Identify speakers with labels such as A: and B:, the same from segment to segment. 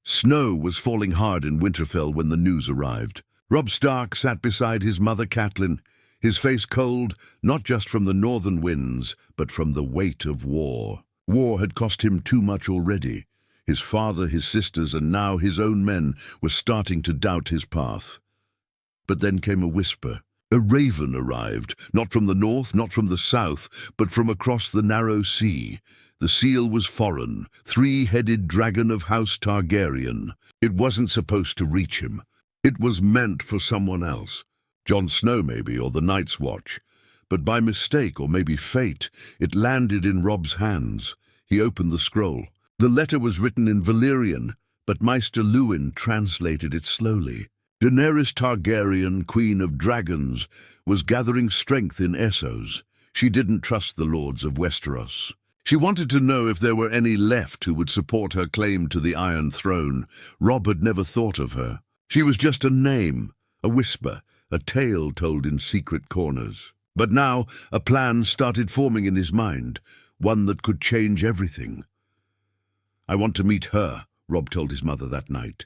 A: Snow was falling hard in Winterfell when the news arrived. Robb Stark sat beside his mother Catelyn, his face cold, not just from the northern winds, but from the weight of war. War had cost him too much already. His father, his sisters, and now his own men were starting to doubt his path. But then came a whisper. A raven arrived, not from the north, not from the south, but from across the narrow sea. The seal was foreign, three-headed dragon of House Targaryen. It wasn't supposed to reach him. It was meant for someone else. Jon Snow maybe, or the Night's Watch. But by mistake, or maybe fate, it landed in Robb's hands. He opened the scroll. The letter was written in Valyrian, but Maester Luwin translated it slowly. Daenerys Targaryen, Queen of Dragons, was gathering strength in Essos. She didn't trust the lords of Westeros. She wanted to know if there were any left who would support her claim to the Iron Throne. Robb had never thought of her. She was just a name, a whisper, a tale told in secret corners. But now a plan started forming in his mind, one that could change everything. "I want to meet her," Robb told his mother that night.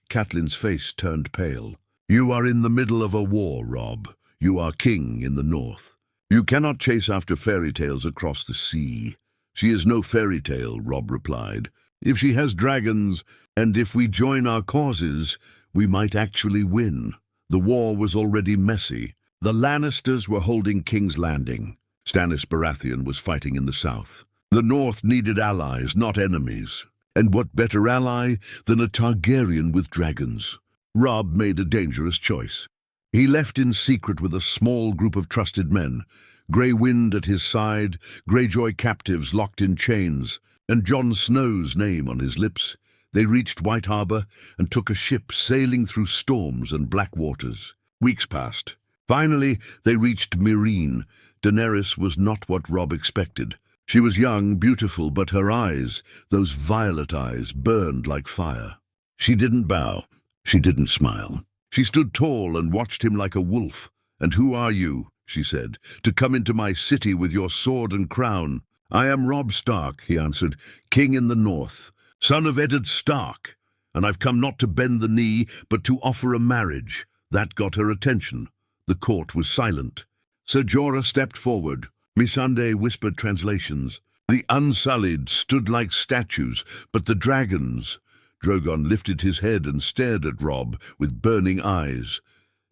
A: Catelyn's face turned pale. "You are in the middle of a war, Robb. You are king in the north. You cannot chase after fairy tales across the sea." "She is no fairy tale," Robb replied. "If she has dragons, and if we join our causes, we might actually win." The war was already messy. The Lannisters were holding King's Landing. Stannis Baratheon was fighting in the south. The north needed allies, not enemies. And what better ally than a Targaryen with dragons? Robb made a dangerous choice. He left in secret with a small group of trusted men, Grey Wind at his side, Greyjoy captives locked in chains, and Jon Snow's name on his lips. They reached White Harbor and took a ship sailing through storms and black waters. Weeks passed. Finally, they reached Meereen. Daenerys was not what Robb expected. She was young, beautiful, but her eyes, those violet eyes, burned like fire. She didn't bow. She didn't smile. She stood tall and watched him like a wolf. "And who are you," she said, "to come into my city with your sword and crown?" "I am Robb Stark," he answered, "king in the north, son of Eddard Stark, and I've come not to bend the knee, but to offer a marriage." That got her attention. The court was silent. Ser Jorah stepped forward. Missandei whispered translations. The Unsullied stood like statues, but the dragons... Drogon lifted his head and stared at Robb with burning eyes.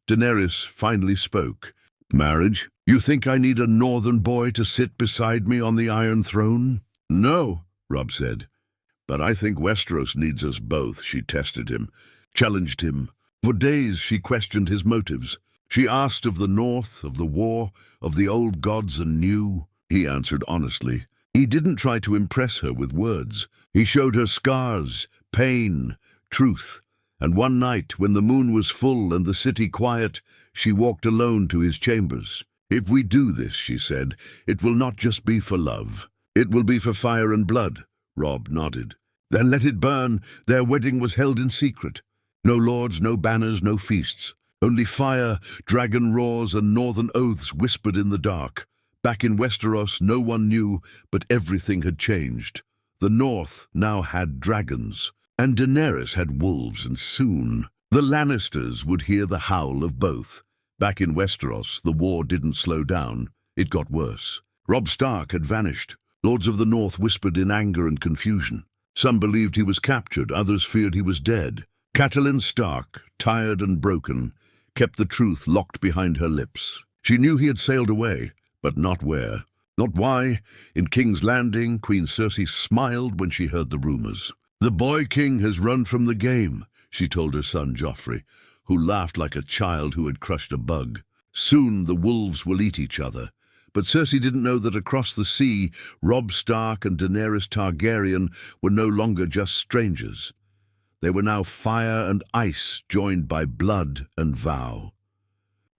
A: Daenerys finally spoke. "Marriage? You think I need a northern boy to sit beside me on the Iron Throne?" "No," Robb said. "But I think Westeros needs us both," she tested him, challenged him. For days she questioned his motives. She asked of the north, of the war, of the old gods and new. He answered honestly. He didn't try to impress her with words. He showed her scars, pain, truth. And one night, when the moon was full and the city quiet, she walked alone to his chambers. "If we do this," she said, "it will not just be for love. It will be for fire and blood." Robb nodded. "Then let it burn." Their wedding was held in secret. No lords, no banners, no feasts. Only fire, dragon roars, and northern oaths whispered in the dark. Back in Westeros, no one knew, but everything had changed. The north now had dragons, and Daenerys had wolves, and soon the Lannisters would hear the howl of both. Back in Westeros, the war didn't slow down. It got worse. Robb Stark had vanished. Lords of the north whispered in anger and confusion. Some believed he was captured, others feared he was dead. Catelyn Stark, tired and broken, kept the truth locked behind her lips. She knew he had sailed away, but not where, not why. In King's Landing, Queen Cersei smiled when she heard the rumors. "The boy king has run from the game," she told her son Joffrey, who laughed like a child who had crushed a bug. "Soon the wolves will eat each other." But Cersei didn't know that across the sea, Robb Stark and Daenerys Targaryen were no longer just strangers. They were now fire and ice joined by blood and vow.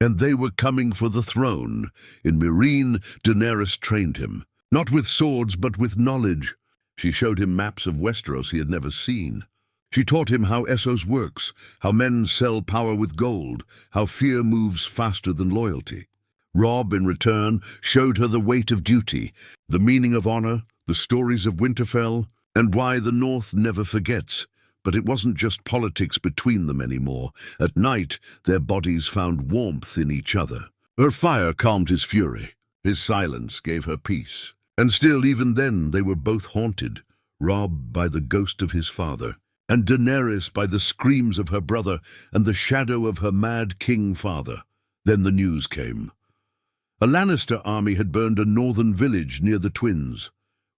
A: And they were coming for the throne. In Meereen, Daenerys trained him, not with swords but with knowledge. She showed him maps of Westeros he had never seen. She taught him how Essos works, how men sell power with gold, how fear moves faster than loyalty. Robb, in return, showed her the weight of duty, the meaning of honor, the stories of Winterfell, and why the North never forgets. But it wasn't just politics between them anymore. At night, their bodies found warmth in each other. Her fire calmed his fury. His silence gave her peace. And still, even then, they were both haunted. Robb by the ghost of his father, and Daenerys by the screams of her brother and the shadow of her mad king-father. Then the news came. A Lannister army had burned a northern village near the Twins.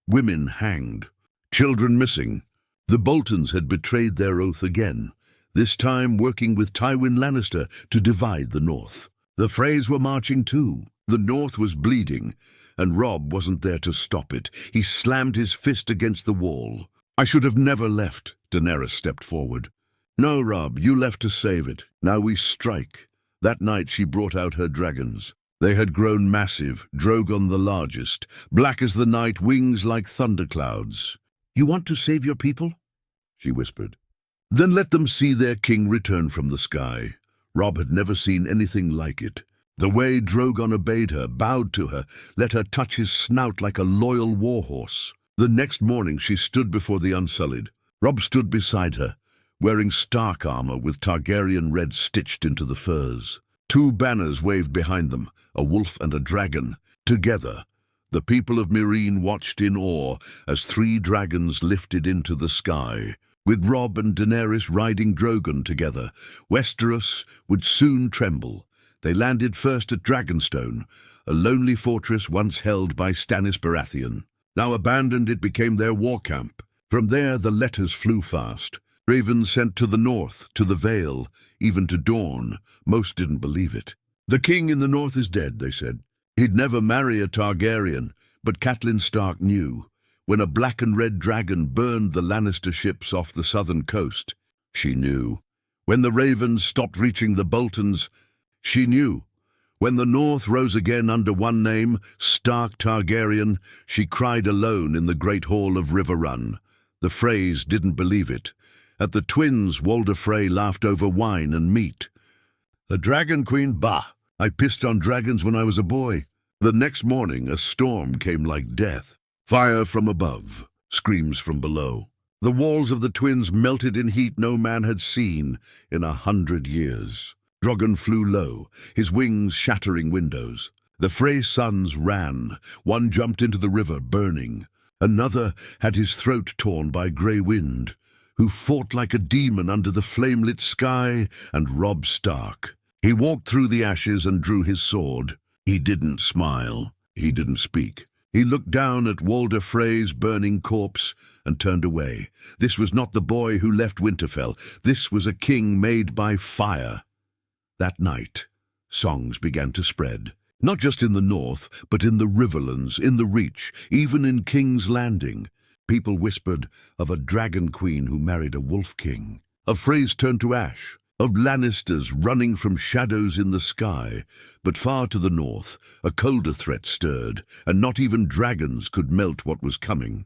A: Women hanged. Children missing. The Boltons had betrayed their oath again, this time working with Tywin Lannister to divide the North. The Freys were marching too. The North was bleeding, and Robb wasn't there to stop it. He slammed his fist against the wall. "I should have never left," Daenerys stepped forward. "No, Robb, you left to save it. Now we strike." That night she brought out her dragons. They had grown massive, Drogon the largest, black as the night, wings like thunderclouds. "You want to save your people?" she whispered. "Then let them see their king return from the sky." Robb had never seen anything like it. The way Drogon obeyed her, bowed to her, let her touch his snout like a loyal warhorse. The next morning she stood before the Unsullied. Robb stood beside her, wearing Stark armor with Targaryen red stitched into the furs. Two banners waved behind them, a wolf and a dragon. Together, the people of Meereen watched in awe as three dragons lifted into the sky. With Robb and Daenerys riding Drogon together, Westeros would soon tremble. They landed first at Dragonstone, a lonely fortress once held by Stannis Baratheon. Now abandoned, it became their war camp. From there the letters flew fast. Ravens sent to the north, to the Vale, even to Dorne. Most didn't believe it. "The king in the north is dead," they said. He'd never marry a Targaryen, but Catelyn Stark knew. When a black and red dragon burned the Lannister ships off the southern coast, she knew. When the ravens stopped reaching the Boltons, she knew. When the North rose again under one name, Stark Targaryen, she cried alone in the great hall of River Run. The Freys didn't believe it. At the Twins, Walder Frey laughed over wine and meat. "A dragon queen? Bah! I pissed on dragons when I was a boy." The next morning, a storm came like death. Fire from above, screams from below. The walls of the Twins melted in heat no man had seen in 100 years. Drogon flew low, his wings shattering windows. The Frey sons ran. One jumped into the river, burning. Another had his throat torn by grey wind, who fought like a demon under the flame-lit sky, and Robb Stark. He walked through the ashes and drew his sword. He didn't smile. He didn't speak. He looked down at Walder Frey's burning corpse and turned away. This was not the boy who left Winterfell. This was a king made by fire. That night, songs began to spread. Not just in the north, but in the Riverlands, in the Reach, even in King's Landing. People whispered of a dragon queen who married a wolf king, of Freys turned to ash, of Lannisters running from shadows in the sky. But far to the north, a colder threat stirred, and not even dragons could melt what was coming.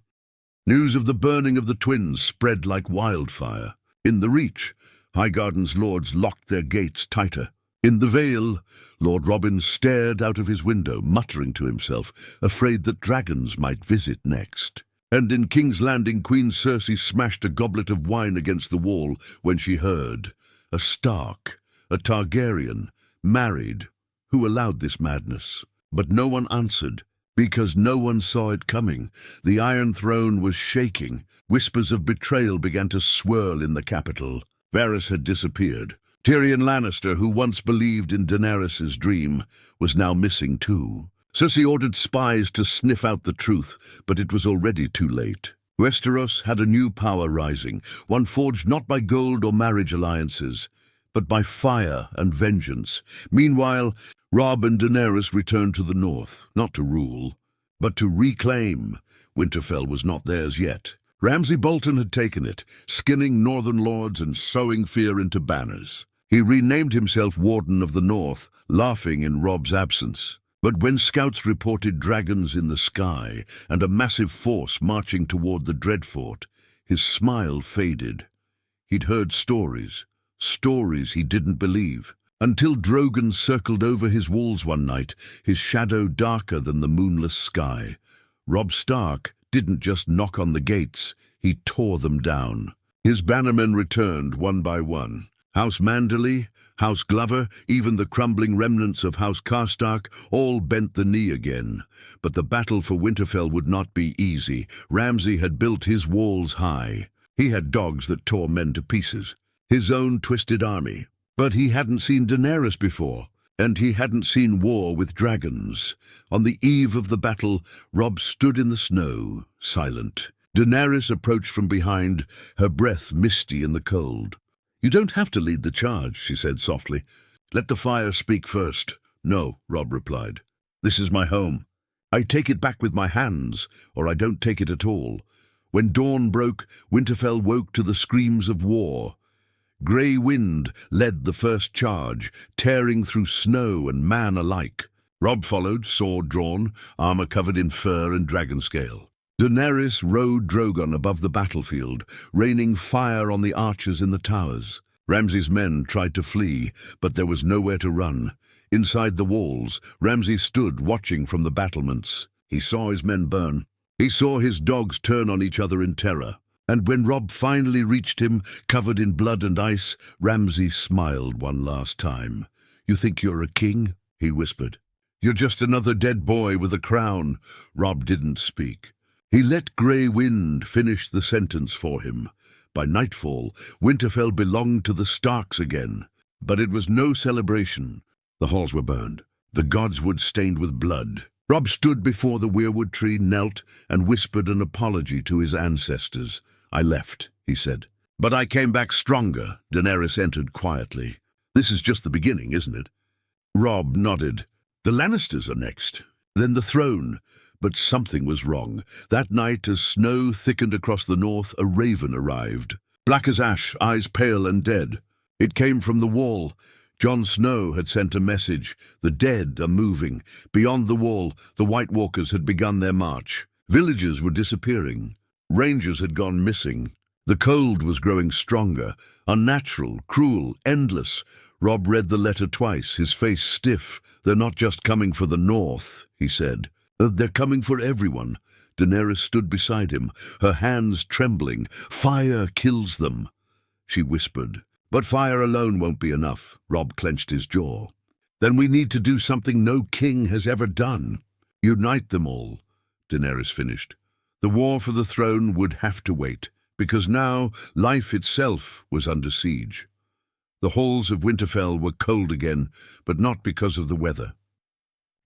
A: News of the burning of the Twins spread like wildfire. In the Reach, Highgarden's lords locked their gates tighter. In the Vale, Lord Robin stared out of his window, muttering to himself, afraid that dragons might visit next. And in King's Landing, Queen Cersei smashed a goblet of wine against the wall when she heard. A Stark, a Targaryen, married. Who allowed this madness? But no one answered, because no one saw it coming. The Iron Throne was shaking. Whispers of betrayal began to swirl in the capital. Varys had disappeared. Tyrion Lannister, who once believed in Daenerys' dream, was now missing too. Cersei ordered spies to sniff out the truth, but it was already too late. Westeros had a new power rising, one forged not by gold or marriage alliances, but by fire and vengeance. Meanwhile, Robb and Daenerys returned to the north, not to rule, but to reclaim. Winterfell was not theirs yet. Ramsay Bolton had taken it, skinning northern lords and sowing fear into banners. He renamed himself Warden of the North, laughing in Robb's absence. But when scouts reported dragons in the sky and a massive force marching toward the Dreadfort, his smile faded. He'd heard stories he didn't believe, until Drogon circled over his walls one night, his shadow darker than the moonless sky. Robb Stark didn't just knock on the gates, he tore them down. His bannermen returned one by one. House Manderley, House Glover, even the crumbling remnants of House Karstark, all bent the knee again. But the battle for Winterfell would not be easy. Ramsay had built his walls high. He had dogs that tore men to pieces. His own twisted army. But he hadn't seen Daenerys before, and he hadn't seen war with dragons. On the eve of the battle, Robb stood in the snow, silent. Daenerys approached from behind, her breath misty in the cold. "You don't have to lead the charge," she said softly. "Let the fire speak first." "No," Robb replied. "This is my home. I take it back with my hands, or I don't take it at all." When dawn broke, Winterfell woke to the screams of war. Grey wind led the first charge, tearing through snow and man alike. Robb followed, sword drawn, armor covered in fur and dragon scale. Daenerys rode Drogon above the battlefield, raining fire on the archers in the towers. Ramsay's men tried to flee, but there was nowhere to run. Inside the walls, Ramsay stood watching from the battlements. He saw his men burn. He saw his dogs turn on each other in terror. And when Robb finally reached him, covered in blood and ice, Ramsay smiled one last time. "You think you're a king?" he whispered. "You're just another dead boy with a crown." Robb didn't speak. He let Grey Wind finish the sentence for him. By nightfall, Winterfell belonged to the Starks again. But it was no celebration. The halls were burned, the gods' wood stained with blood. Robb stood before the weirwood tree, knelt, and whispered an apology to his ancestors. "I left," he said. "But I came back stronger." Daenerys entered quietly. "This is just the beginning, isn't it?" Robb nodded. "The Lannisters are next. Then the throne." But something was wrong. That night, as snow thickened across the north, a raven arrived. Black as ash, eyes pale and dead. It came from the wall. Jon Snow had sent a message. The dead are moving. Beyond the wall, the White Walkers had begun their march. Villages were disappearing. Rangers had gone missing. The cold was growing stronger, unnatural, cruel, endless. Robb read the letter twice, his face stiff. "They're not just coming for the north," he said. "They're coming for everyone." Daenerys stood beside him, her hands trembling. "Fire kills them," she whispered. "But fire alone won't be enough." Robb clenched his jaw. "Then we need to do something no king has ever done. Unite them all," Daenerys finished. The war for the throne would have to wait, because now life itself was under siege. The halls of Winterfell were cold again, but not because of the weather.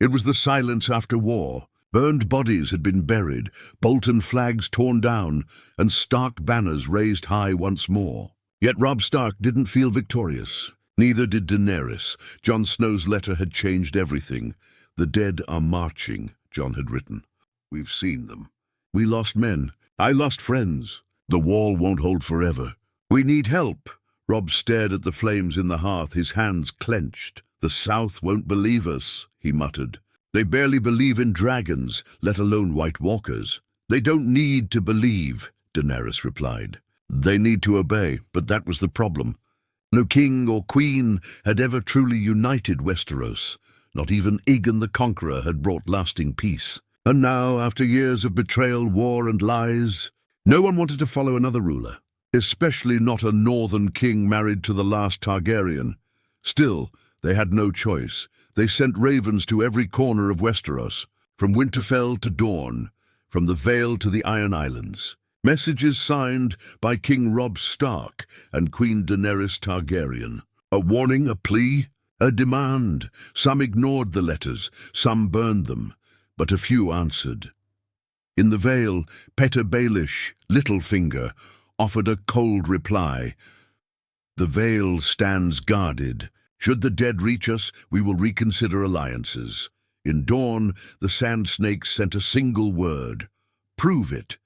A: It was the silence after war. Burned bodies had been buried, Bolton flags torn down, and Stark banners raised high once more. Yet Robb Stark didn't feel victorious. Neither did Daenerys. Jon Snow's letter had changed everything. "The dead are marching," Jon had written. "We've seen them. We lost men. I lost friends. The wall won't hold forever. We need help." Robb stared at the flames in the hearth, his hands clenched. "The South won't believe us," he muttered. "They barely believe in dragons, let alone White Walkers." "They don't need to believe," Daenerys replied. "They need to obey," but that was the problem. No king or queen had ever truly united Westeros. Not even Aegon the Conqueror had brought lasting peace. And now, after years of betrayal, war and lies, no one wanted to follow another ruler, especially not a northern king married to the last Targaryen. Still, they had no choice. They sent ravens to every corner of Westeros, from Winterfell to Dorne, from the Vale to the Iron Islands. Messages signed by King Robb Stark and Queen Daenerys Targaryen. A warning, a plea, a demand. Some ignored the letters, some burned them, but a few answered. In the Vale, Petyr Baelish, Littlefinger, offered a cold reply. "The Vale stands guarded. Should the dead reach us, we will reconsider alliances." In Dorne, the Sand Snakes sent a single word: "Prove it."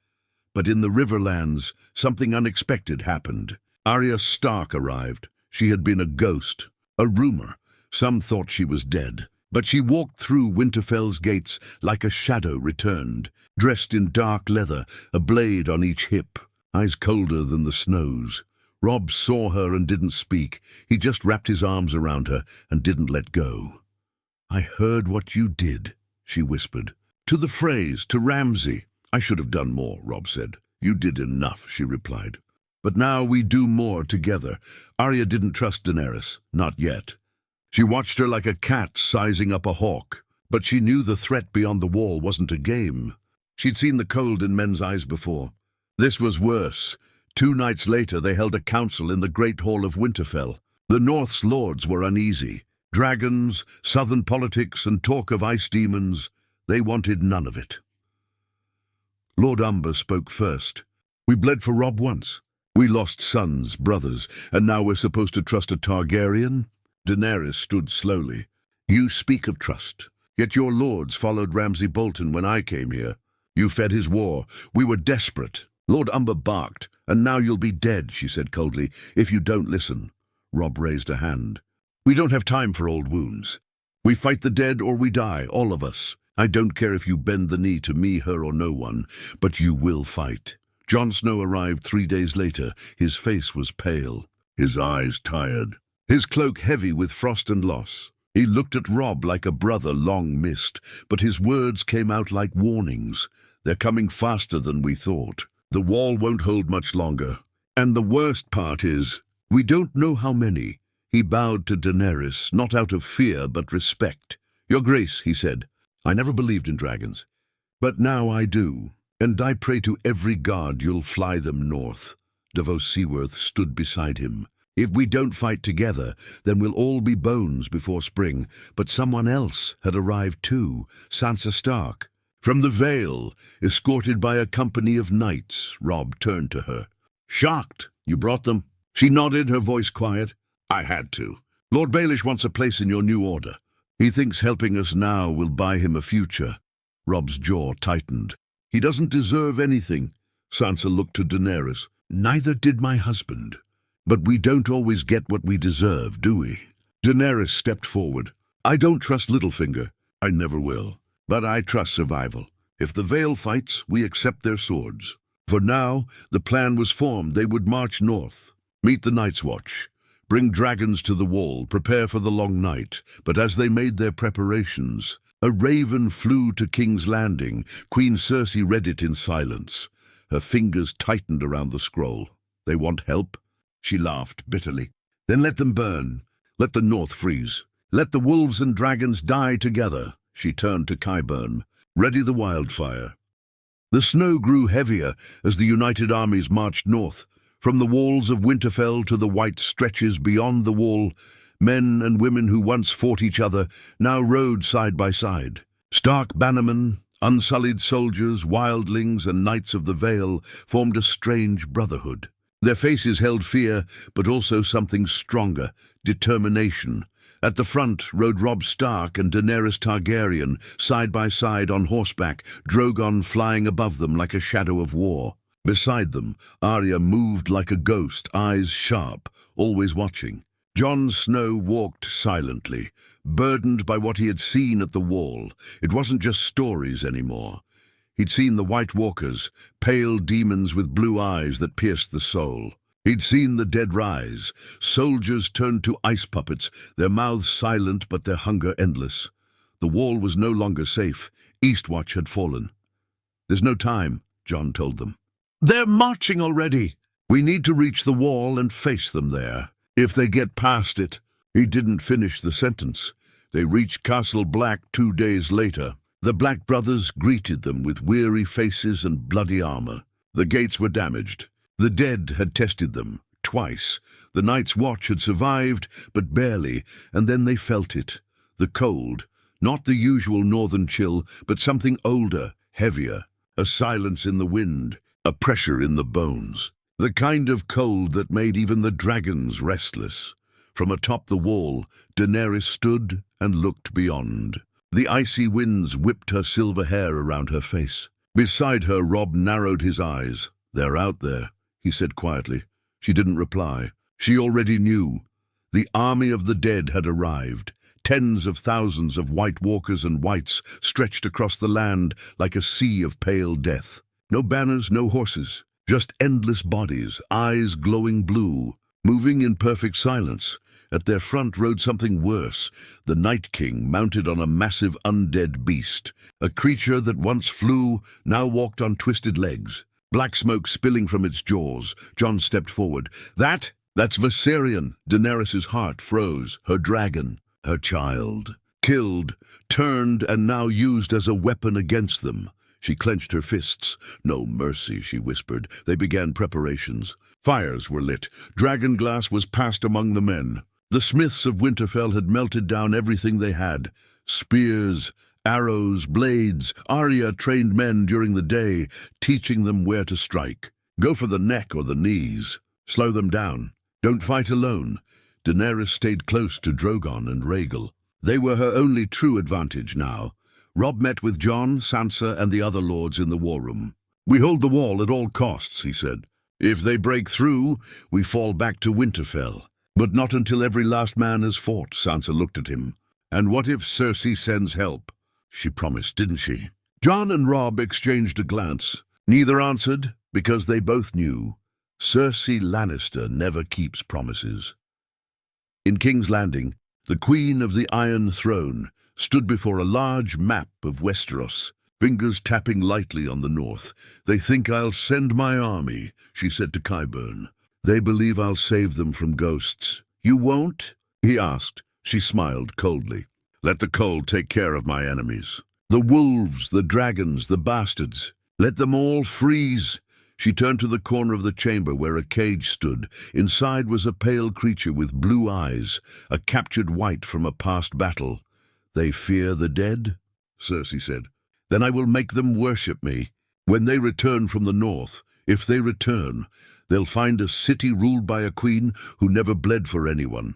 A: But in the Riverlands, something unexpected happened. Arya Stark arrived. She had been a ghost, a rumor. Some thought she was dead. But she walked through Winterfell's gates like a shadow returned, dressed in dark leather, a blade on each hip, eyes colder than the snows. Robb saw her and didn't speak. He just wrapped his arms around her and didn't let go. "I heard what you did," she whispered. "To the Freys, to Ramsay." "I should have done more," Robb said. "You did enough," she replied. But now we do more together. Arya didn't trust Daenerys, not yet. She watched her like a cat sizing up a hawk, but she knew the threat beyond the wall wasn't a game. She'd seen the cold in men's eyes before. This was worse. 2 nights later they held a council in the Great Hall of Winterfell. The North's lords were uneasy. Dragons, southern politics, and talk of ice demons, they wanted none of it. Lord Umber spoke first. We bled for Robb once. We lost sons, brothers, and now we're supposed to trust a Targaryen? Daenerys stood slowly. You speak of trust, yet your lords followed Ramsay Bolton when I came here. You fed his war. We were desperate. Lord Umber barked. And now you'll be dead, she said coldly, if you don't listen. Robb raised a hand. We don't have time for old wounds. We fight the dead or we die, all of us. I don't care if you bend the knee to me, her, or no one, but you will fight. Jon Snow arrived 3 days later. His face was pale, his eyes tired, his cloak heavy with frost and loss. He looked at Robb like a brother long missed, but his words came out like warnings. They're coming faster than we thought. The wall won't hold much longer. And the worst part is, we don't know how many. He bowed to Daenerys, not out of fear but respect. Your Grace, he said, I never believed in dragons. But now I do, and I pray to every god you'll fly them north. Davos Seaworth stood beside him. If we don't fight together, then we'll all be bones before spring. But someone else had arrived too, Sansa Stark. From the Vale, escorted by a company of knights, Robb turned to her. Shocked, you brought them? She nodded, her voice quiet. I had to. Lord Baelish wants a place in your new order. He thinks helping us now will buy him a future. Robb's jaw tightened. He doesn't deserve anything. Sansa looked to Daenerys. Neither did my husband. But we don't always get what we deserve, do we? Daenerys stepped forward. I don't trust Littlefinger. I never will. But I trust survival. If the Vale fights, we accept their swords. For now, the plan was formed. They would march north, meet the Night's Watch, bring dragons to the wall, prepare for the long night. But as they made their preparations, a raven flew to King's Landing. Queen Cersei read it in silence. Her fingers tightened around the scroll. They want help? She laughed bitterly. Then let them burn. Let the north freeze. Let the wolves and dragons die together. She turned to Qyburn. Ready the wildfire. The snow grew heavier as the united armies marched north. From the walls of Winterfell to the white stretches beyond the wall, men and women who once fought each other now rode side by side. Stark bannermen, unsullied soldiers, wildlings, and knights of the Vale formed a strange brotherhood. Their faces held fear, but also something stronger, determination. At the front rode Robb Stark and Daenerys Targaryen, side by side on horseback, Drogon flying above them like a shadow of war. Beside them, Arya moved like a ghost, eyes sharp, always watching. Jon Snow walked silently, burdened by what he had seen at the wall. It wasn't just stories anymore. He'd seen the White Walkers, pale demons with blue eyes that pierced the soul. He'd seen the dead rise, soldiers turned to ice puppets, their mouths silent but their hunger endless. The wall was no longer safe. Eastwatch had fallen. There's no time, Jon told them. They're marching already. We need to reach the wall and face them there. If they get past it. He didn't finish the sentence. They reached Castle Black 2 days later. The Black brothers greeted them with weary faces and bloody armor. The gates were damaged. The dead had tested them, twice. The Night's Watch had survived, but barely, and then they felt it. The cold, not the usual northern chill, but something older, heavier. A silence in the wind, a pressure in the bones. The kind of cold that made even the dragons restless. From atop the wall, Daenerys stood and looked beyond. The icy winds whipped her silver hair around her face. Beside her, Robb narrowed his eyes. They're out there, he said quietly. She didn't reply. She already knew. The army of the dead had arrived. Tens of thousands of White Walkers and Whites stretched across the land like a sea of pale death. No banners, no horses, just endless bodies, eyes glowing blue, moving in perfect silence. At their front rode something worse, the Night King mounted on a massive undead beast, a creature that once flew, now walked on twisted legs. black smoke spilling from its jaws. Jon stepped forward. That's Viserion. Daenerys' heart froze. Her dragon, her child. Killed, turned, and now used as a weapon against them. She clenched her fists. No mercy, she whispered. They began preparations. Fires were lit. Dragon glass was passed among the men. The smiths of Winterfell had melted down everything they had. Spears, arrows, blades. Arya trained men during the day, teaching them where to strike. Go for the neck or the knees. Slow them down. Don't fight alone. Daenerys stayed close to Drogon and Rhaegal. They were her only true advantage now. Robb met with Jon, Sansa, and the other lords in the war room. "We hold the wall at all costs," he said. "If they break through, we fall back to Winterfell. But not until every last man has fought." Sansa looked at him. "And what if Cersei sends help?" "She promised, didn't she?" Jon and Robb exchanged a glance. Neither answered, because they both knew. Cersei Lannister never keeps promises. In King's Landing, the Queen of the Iron Throne stood before a large map of Westeros, fingers tapping lightly on the north. "They think I'll send my army," she said to Qyburn. "They believe I'll save them from ghosts." "You won't?" he asked. She smiled coldly. "Let the cold take care of my enemies. The wolves, the dragons, the bastards. Let them all freeze." She turned to the corner of the chamber where a cage stood. Inside was a pale creature with blue eyes, a captured wight from a past battle. "They fear the dead?" Cersei said. "Then I will make them worship me. When they return from the north, if they return, they'll find a city ruled by a queen who never bled for anyone.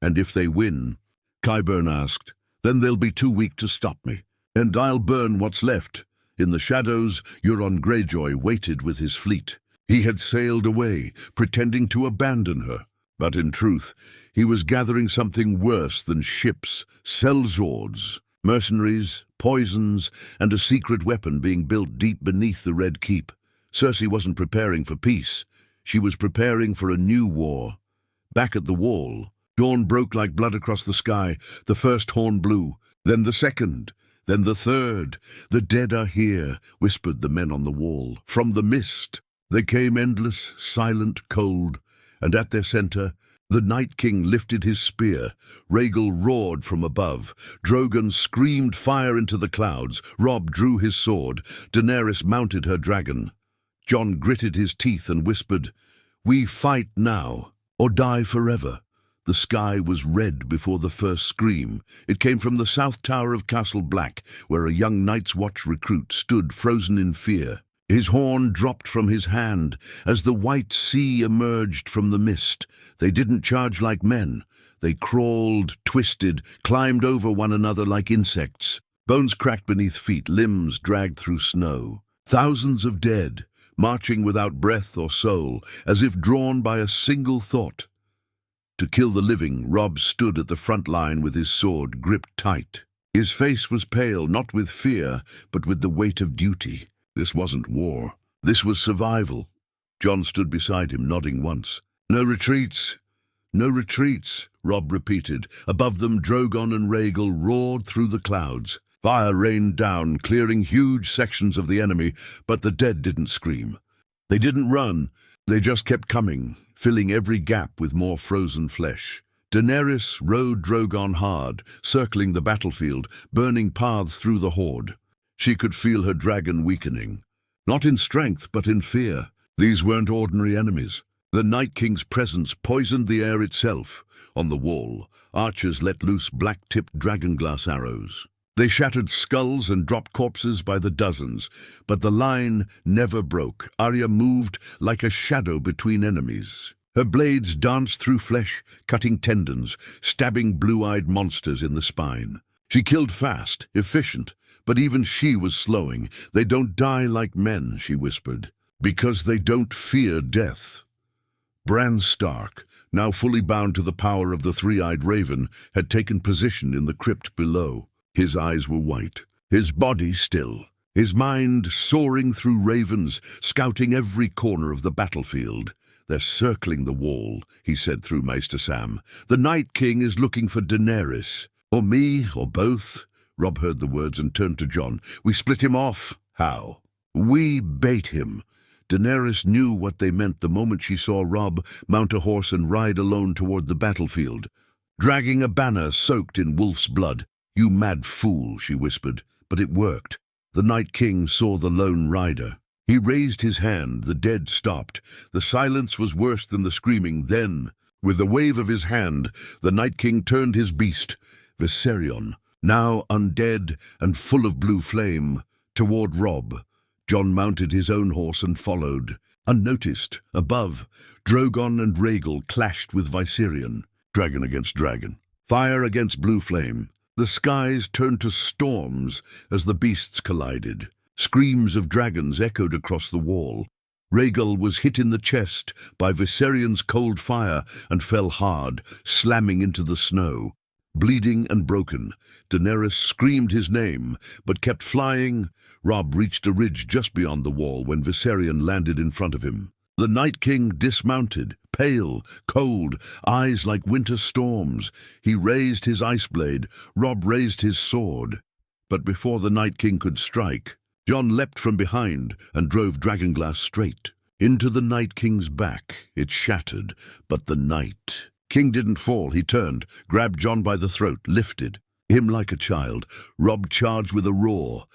A: And if they win," Qyburn asked, "then they'll be too weak to stop me. And I'll burn what's left." In the shadows, Euron Greyjoy waited with his fleet. He had sailed away, pretending to abandon her. But in truth, he was gathering something worse than ships, sellswords, mercenaries, poisons, and a secret weapon being built deep beneath the Red Keep. Cersei wasn't preparing for peace. She was preparing for a new war. Back at the wall, dawn broke like blood across the sky. The first horn blew, then the second, then the third. "The dead are here," whispered the men on the wall. From the mist, they came endless, silent, cold, and at their center, the Night King lifted his spear. Rhaegal roared from above. Drogon screamed fire into the clouds. Robb drew his sword. Daenerys mounted her dragon. Jon gritted his teeth and whispered, "We fight now, or die forever." The sky was red before the first scream. It came from the south tower of Castle Black, where a young Night's Watch recruit stood frozen in fear. His horn dropped from his hand as the white sea emerged from the mist. They didn't charge like men. They crawled, twisted, climbed over one another like insects. Bones cracked beneath feet, limbs dragged through snow. Thousands of dead, marching without breath or soul, as if drawn by a single thought. To kill the living, Robb stood at the front line with his sword gripped tight. His face was pale, not with fear, but with the weight of duty. This wasn't war. This was survival. Jon stood beside him, nodding once. "No retreats. No retreats," Robb repeated. Above them, Drogon and Rhaegal roared through the clouds. Fire rained down, clearing huge sections of the enemy, but the dead didn't scream. They didn't run. They just kept coming, filling every gap with more frozen flesh. Daenerys rode Drogon hard, circling the battlefield, burning paths through the horde. She could feel her dragon weakening. Not in strength, but in fear. These weren't ordinary enemies. The Night King's presence poisoned the air itself. On the wall, archers let loose black-tipped dragonglass arrows. They shattered skulls and dropped corpses by the dozens, but the line never broke. Arya moved like a shadow between enemies. Her blades danced through flesh, cutting tendons, stabbing blue-eyed monsters in the spine. She killed fast, efficient, but even she was slowing. "They don't die like men," she whispered, "because they don't fear death." Bran Stark, now fully bound to the power of the three-eyed raven, had taken position in the crypt below. His eyes were white, his body still, his mind soaring through ravens, scouting every corner of the battlefield. "They're circling the wall," he said through Maester Sam. "The Night King is looking for Daenerys. Or me, or both." Robb heard the words and turned to Jon. "We split him off." "How?" "We bait him." Daenerys knew what they meant the moment she saw Robb mount a horse and ride alone toward the battlefield, dragging a banner soaked in wolf's blood. "You mad fool," she whispered, but it worked. The Night King saw the lone rider. He raised his hand, the dead stopped. The silence was worse than the screaming. Then, with a wave of his hand, the Night King turned his beast, Viserion, now undead and full of blue flame, toward Robb. Jon mounted his own horse and followed. Unnoticed, above, Drogon and Rhaegal clashed with Viserion, dragon against dragon, fire against blue flame. The skies turned to storms as the beasts collided. Screams of dragons echoed across the wall. Rhaegal was hit in the chest by Viserion's cold fire and fell hard, slamming into the snow. Bleeding and broken, Daenerys screamed his name, but kept flying. Robb reached a ridge just beyond the wall when Viserion landed in front of him. The Night King dismounted, pale, cold, eyes like winter storms. He raised his ice blade. Robb raised his sword. But before the Night King could strike, Jon leapt from behind and drove Dragonglass straight into the Night King's back. It shattered, but the Night King didn't fall. He turned, grabbed Jon by the throat, lifted him like a child. Robb charged with a roar,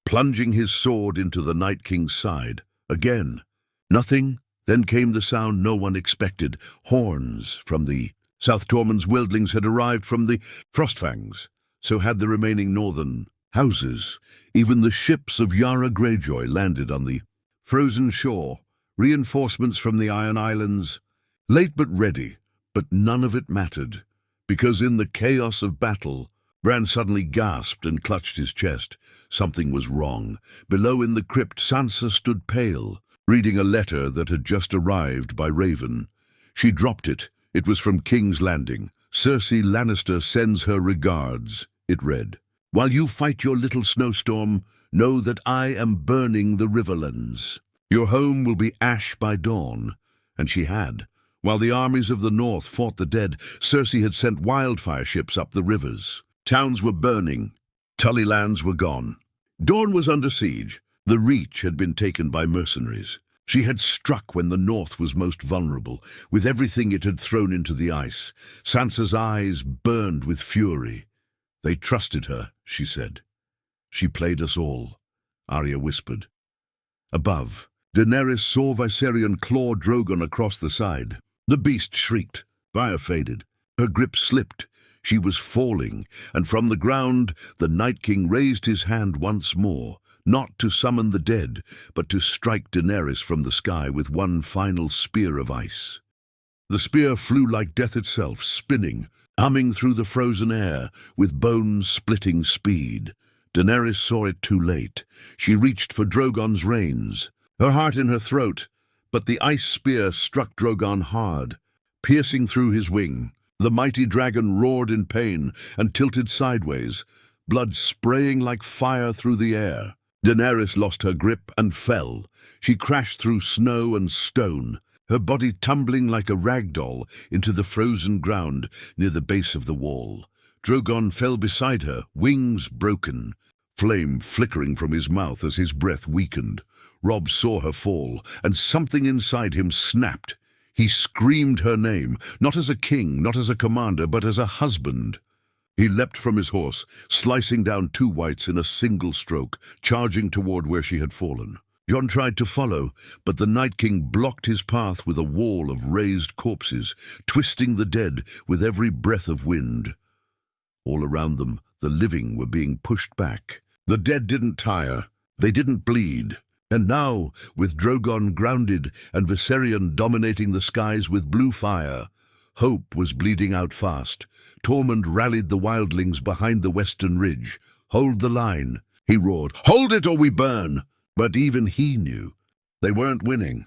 A: plunging his sword into the Night King's side. Again, nothing. Then came the sound no one expected. Horns from the South Tormund's wildlings had arrived from the Frostfangs. So had the remaining northern houses. Even the ships of Yara Greyjoy landed on the frozen shore. Reinforcements from the Iron Islands. Late but ready, but none of it mattered. Because in the chaos of battle, Bran suddenly gasped and clutched his chest. Something was wrong. Below in the crypt, Sansa stood pale, reading a letter that had just arrived by Raven. She dropped it. It was from King's Landing. "Cersei Lannister sends her regards," it read. "While you fight your little snowstorm, know that I am burning the Riverlands. Your home will be ash by dawn." And she had. While the armies of the north fought the dead, Cersei had sent wildfire ships up the rivers. Towns were burning. Tully lands were gone. Dorne was under siege. The Reach had been taken by mercenaries. She had struck when the north was most vulnerable, with everything it had thrown into the ice. Sansa's eyes burned with fury. "They trusted her," she said. "She played us all," Arya whispered. Above, Daenerys saw Viserion claw Drogon across the side. The beast shrieked. Fire faded. Her grip slipped. She was falling, and from the ground the Night King raised his hand once more, not to summon the dead, but to strike Daenerys from the sky with one final spear of ice. The spear flew like death itself, spinning, humming through the frozen air with bone-splitting speed. Daenerys saw it too late. She reached for Drogon's reins, her heart in her throat, but the ice spear struck Drogon hard, piercing through his wing. The mighty dragon roared in pain and tilted sideways, blood spraying like fire through the air. Daenerys lost her grip and fell. She crashed through snow and stone, her body tumbling like a rag doll into the frozen ground near the base of the wall. Drogon fell beside her, wings broken, flame flickering from his mouth as his breath weakened. Robb saw her fall, and something inside him snapped. He screamed her name, not as a king, not as a commander, but as a husband. He leapt from his horse, slicing down two whites in a single stroke, charging toward where she had fallen. Jon tried to follow, but the Night King blocked his path with a wall of raised corpses, twisting the dead with every breath of wind. All around them, the living were being pushed back. The dead didn't tire. They didn't bleed. And now, with Drogon grounded and Viserion dominating the skies with blue fire, hope was bleeding out fast. Tormund rallied the wildlings behind the western ridge. "Hold the line," he roared. "Hold it or we burn!" But even he knew they weren't winning.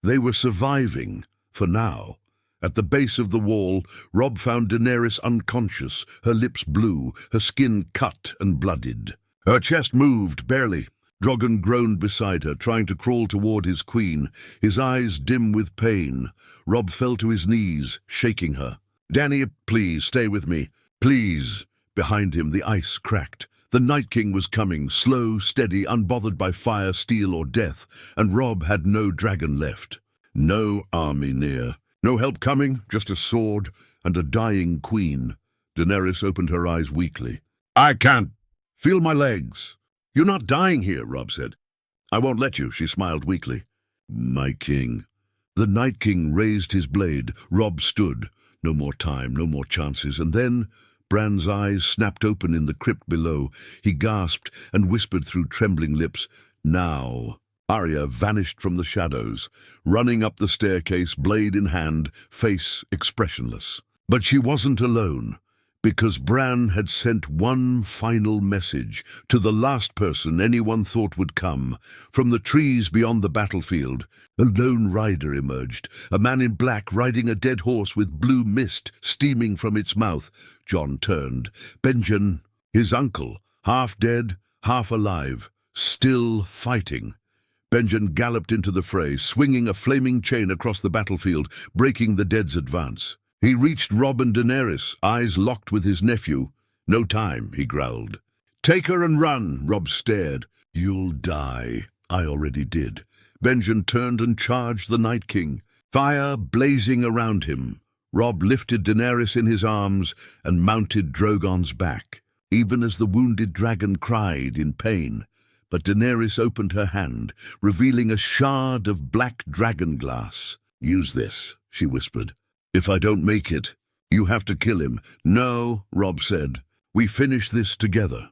A: They were surviving, for now. At the base of the wall, Robb found Daenerys unconscious, her lips blue, her skin cut and blooded. Her chest moved, barely. Drogon groaned beside her, trying to crawl toward his queen, his eyes dim with pain. Robb fell to his knees, shaking her. "Dany, please, stay with me. Please." Behind him, the ice cracked. The Night King was coming, slow, steady, unbothered by fire, steel, or death, and Robb had no dragon left. No army near. No help coming, just a sword and a dying queen. Daenerys opened her eyes weakly. "I can't feel my legs." "You're not dying here," Robb said. "I won't let you," she smiled weakly. "My king." The Night King raised his blade. Robb stood. No more time, no more chances. And then Bran's eyes snapped open in the crypt below. He gasped and whispered through trembling lips, "Now." Arya vanished from the shadows, running up the staircase, blade in hand, face expressionless. But she wasn't alone, because Bran had sent one final message to the last person anyone thought would come. From the trees beyond the battlefield, a lone rider emerged, a man in black riding a dead horse with blue mist steaming from its mouth. Jon turned. Benjen, his uncle, half dead, half alive, still fighting. Benjen galloped into the fray, swinging a flaming chain across the battlefield, breaking the dead's advance. He reached Robb and Daenerys, eyes locked with his nephew. "No time," he growled. "Take her and run," Robb stared. "You'll die." "I already did." Benjen turned and charged the Night King, fire blazing around him. Robb lifted Daenerys in his arms and mounted Drogon's back, even as the wounded dragon cried in pain. But Daenerys opened her hand, revealing a shard of black dragon glass. "Use this," she whispered. "If I don't make it, you have to kill him." "No," Robb said. "We finish this together."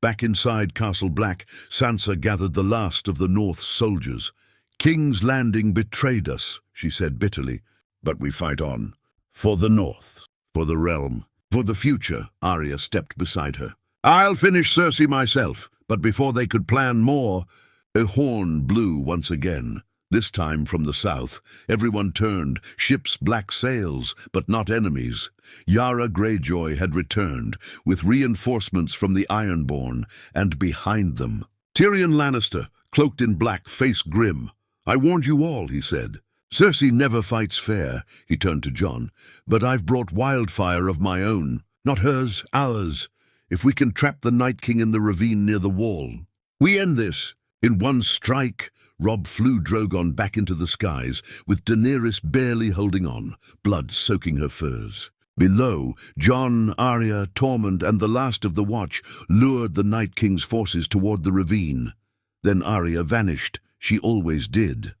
A: Back inside Castle Black, Sansa gathered the last of the North's soldiers. "King's Landing betrayed us," she said bitterly. "But we fight on. For the North. For the realm. For the future." Arya stepped beside her. "I'll finish Cersei myself." But before they could plan more, a horn blew once again. This time from the south. Everyone turned, ships black sails, but not enemies. Yara Greyjoy had returned, with reinforcements from the Ironborn, and behind them, Tyrion Lannister, cloaked in black, face grim. "I warned you all," he said. "Cersei never fights fair," he turned to Jon, "but I've brought wildfire of my own. Not hers, ours. If we can trap the Night King in the ravine near the wall, we end this." In one strike, Robb flew Drogon back into the skies, with Daenerys barely holding on, blood soaking her furs. Below, Jon, Arya, Tormund, and the last of the Watch lured the Night King's forces toward the ravine. Then Arya vanished. She always did.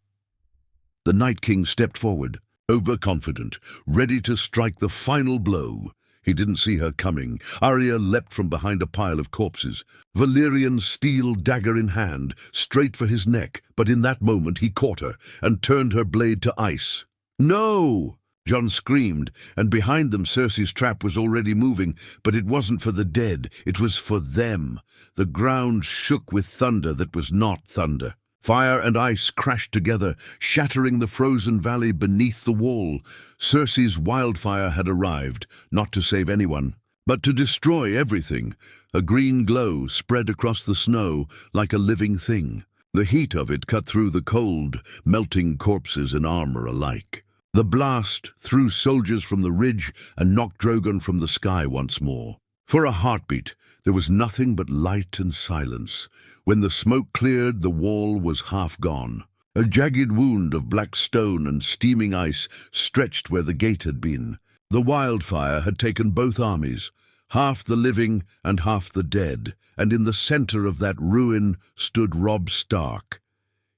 A: The Night King stepped forward, overconfident, ready to strike the final blow. He didn't see her coming. Arya leapt from behind a pile of corpses, Valyrian's steel dagger in hand, straight for his neck, but in that moment he caught her and turned her blade to ice. "No!" Jon screamed, and behind them Cersei's trap was already moving, but it wasn't for the dead, it was for them. The ground shook with thunder that was not thunder. Fire and ice crashed together, shattering the frozen valley beneath the wall. Cersei's wildfire had arrived, not to save anyone, but to destroy everything. A green glow spread across the snow like a living thing. The heat of it cut through the cold, melting corpses and armor alike. The blast threw soldiers from the ridge and knocked Drogon from the sky once more. For a heartbeat, there was nothing but light and silence. When the smoke cleared, the wall was half gone. A jagged wound of black stone and steaming ice stretched where the gate had been. The wildfire had taken both armies, half the living and half the dead, and in the center of that ruin stood Robb Stark.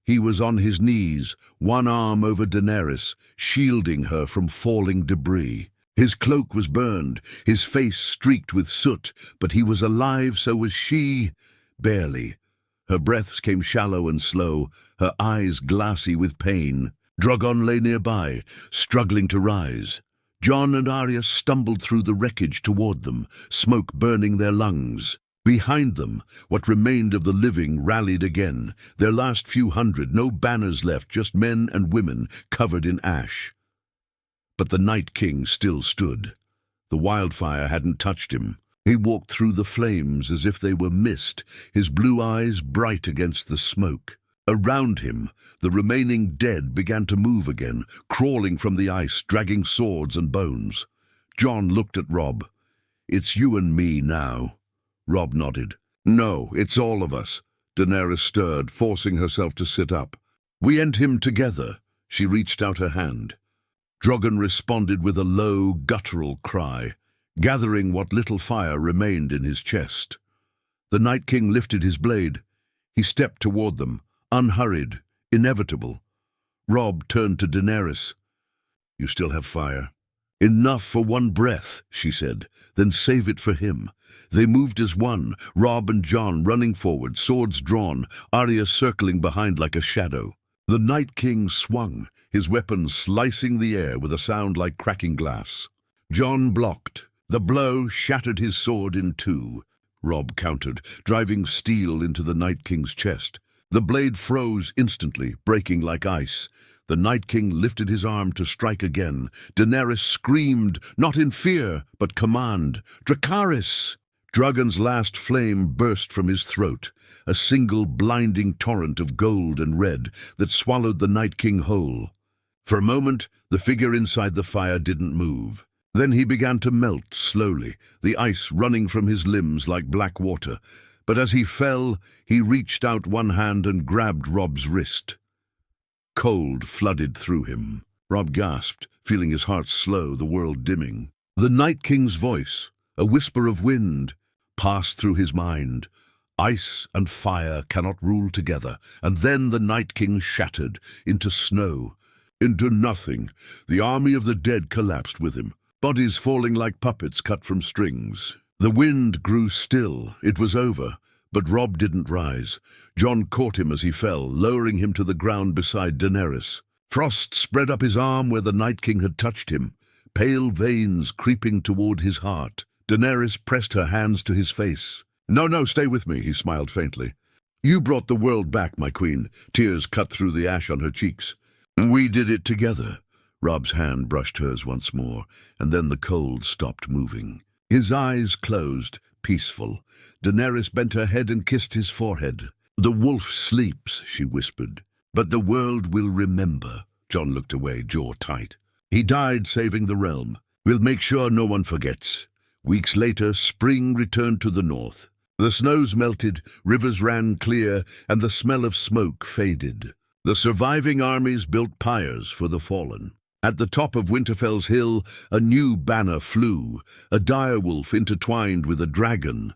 A: He was on his knees, one arm over Daenerys, shielding her from falling debris. His cloak was burned, his face streaked with soot, but he was alive, so was she. Barely. Her breaths came shallow and slow, her eyes glassy with pain. Drogon lay nearby, struggling to rise. Jon and Arya stumbled through the wreckage toward them, smoke burning their lungs. Behind them, what remained of the living rallied again, their last few hundred, no banners left, just men and women covered in ash. But the Night King still stood. The wildfire hadn't touched him. He walked through the flames as if they were mist, his blue eyes bright against the smoke. Around him, the remaining dead began to move again, crawling from the ice, dragging swords and bones. Jon looked at Robb. "It's you and me now." Robb nodded. No, it's all of us. Daenerys stirred, forcing herself to sit up. We end him together. She reached out her hand. Drogon responded with a low, guttural cry, gathering what little fire remained in his chest. The Night King lifted his blade. He stepped toward them, unhurried, inevitable. Robb turned to Daenerys. You still have fire. Enough for one breath, she said. Then save it for him. They moved as one, Robb and Jon running forward, swords drawn, Arya circling behind like a shadow. The Night King swung, his weapon slicing the air with a sound like cracking glass. Jon blocked. The blow shattered his sword in two. Robb countered, driving steel into the Night King's chest. The blade froze instantly, breaking like ice. The Night King lifted his arm to strike again. Daenerys screamed, not in fear, but command. Dracarys! Drogon's last flame burst from his throat, a single blinding torrent of gold and red that swallowed the Night King whole. For a moment, the figure inside the fire didn't move. Then he began to melt slowly, the ice running from his limbs like black water. But as he fell, he reached out one hand and grabbed Robb's wrist. Cold flooded through him. Robb gasped, feeling his heart slow, the world dimming. The Night King's voice, a whisper of wind, passed through his mind. Ice and fire cannot rule together. And then the Night King shattered into snow, into nothing. The army of the dead collapsed with him, bodies falling like puppets cut from strings. The wind grew still. It was over. But Robb didn't rise. Jon caught him as he fell, lowering him to the ground beside Daenerys. Frost spread up his arm where the Night King had touched him, pale veins creeping toward his heart. Daenerys pressed her hands to his face. No, stay with me, he smiled faintly. You brought the world back, my queen. Tears cut through the ash on her cheeks. We did it together. Robb's hand brushed hers once more, and then the cold stopped moving. His eyes closed, peaceful. Daenerys bent her head and kissed his forehead. The wolf sleeps, she whispered. But the world will remember. Jon looked away, jaw tight. He died saving the realm. We'll make sure no one forgets. Weeks later, spring returned to the north. The snows melted, rivers ran clear, and the smell of smoke faded. The surviving armies built pyres for the fallen. At the top of Winterfell's hill, a new banner flew, a direwolf intertwined with a dragon.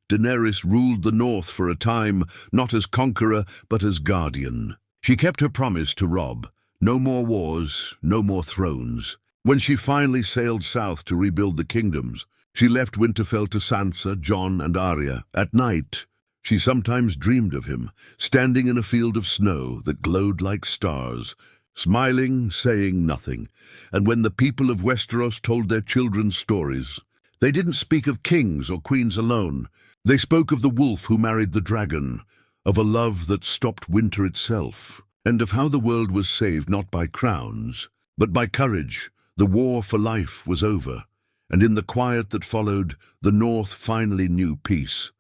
A: Daenerys ruled the north for a time, not as conqueror, but as guardian. She kept her promise to Robb. No more wars, no more thrones. When she finally sailed south to rebuild the kingdoms, she left Winterfell to Sansa, Jon, and Arya. At night, she sometimes dreamed of him, standing in a field of snow that glowed like stars, smiling, saying nothing. And when the people of Westeros told their children stories, they didn't speak of kings or queens alone. They spoke of the wolf who married the dragon, of a love that stopped winter itself, and of how the world was saved not by crowns, but by courage. The war for life was over, and in the quiet that followed, the North finally knew peace.